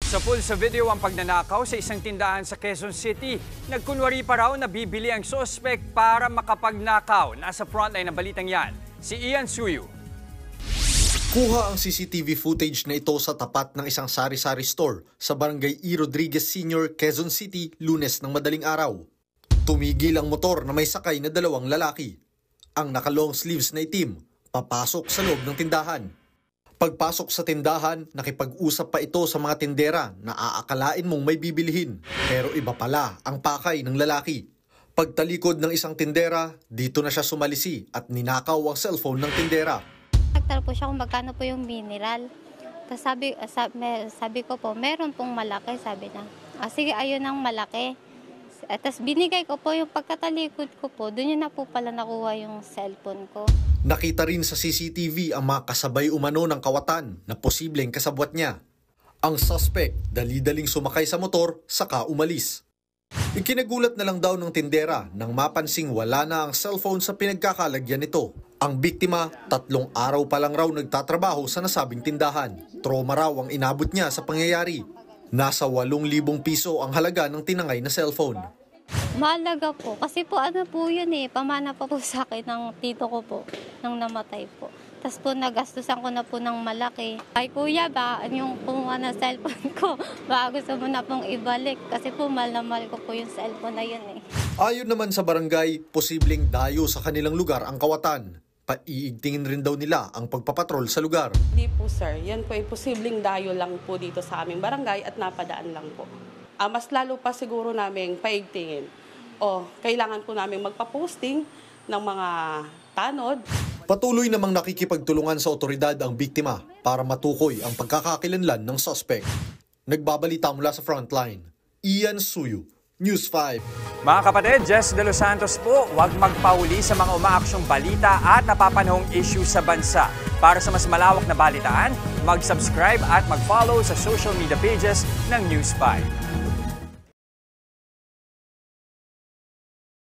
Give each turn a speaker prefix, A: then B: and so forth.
A: Sa pulso video ang pagnanakaw sa isang tindahan sa Quezon City. Nagkunwari pa raw na bibili ang suspect para makapagnakaw. Nasa frontline ng balitang yan, si Ian Suyu.
B: Kuha ang CCTV footage na ito sa tapat ng isang sari-sari store sa Barangay E. Rodriguez Sr., Quezon City, Lunes ng madaling araw. Tumigil ang motor na may sakay na dalawang lalaki. Ang naka-long sleeves na itim, papasok sa loob ng tindahan. Pagpasok sa tindahan, nakipag-usap pa ito sa mga tindera na aakalain mong may bibilihin. Pero iba pala ang pakay ng lalaki. Pagtalikod ng isang tindera, dito na siya sumalisi at ninakaw ang cellphone ng tindera.
C: Nagtanong po siya kung magkano po yung mineral. Tapos sabi ko po, meron pong malaki, sabi niya. Sige, ayun ang malaki. Tapos binigay ko po yung pagkatalikod ko po, doon yun na po pala nakuha yung cellphone ko.
B: Nakita rin sa CCTV ang mga kasabay umano ng kawatan na posibleng kasabwat niya. Ang suspect, dali-daling sumakay sa motor, saka umalis. Ikinagulat na lang daw ng tindera nang mapansing wala na ang cellphone sa pinagkakalagyan nito. Ang biktima, 3 araw pa lang raw nagtatrabaho sa nasabing tindahan. Trauma raw ang inabot niya sa pangyayari. Nasa 8,000 piso ang halaga ng tinangay na cellphone.
C: Mahalaga po, kasi po ano po yun pamana pa po sa akin ng tito ko po, nang namatay po. Tapos po nagastusan ko na po ng malaki. Ay kuya, ba yung kumuha ng cellphone ko, baka gusto mo na pong ibalik. Kasi po mahal na mahal ko po yung cellphone na yun
B: Ayon naman sa barangay, posibleng dayo sa kanilang lugar ang kawatan. Paiigtingin rin daw nila ang pagpapatrol sa lugar.
D: Hindi po sir, yan po ay posibleng dayo lang po dito sa aming barangay at napadaan lang po. Mas lalo pa siguro namin paigtingin. Kailangan po namin magpa-posting ng mga tanod.
B: Patuloy namang nakikipagtulungan sa otoridad ang biktima para matukoy ang pagkakakilanlan ng suspect. Nagbabalita mula sa frontline, Ian Suyu, News 5.
A: Mga kapatid, Jess De Los Santos po, huwag magpauli sa mga umaaksyong balita at napapanahong issue sa bansa. Para sa mas malawak na balitaan, mag-subscribe at mag-follow sa social media pages ng News 5.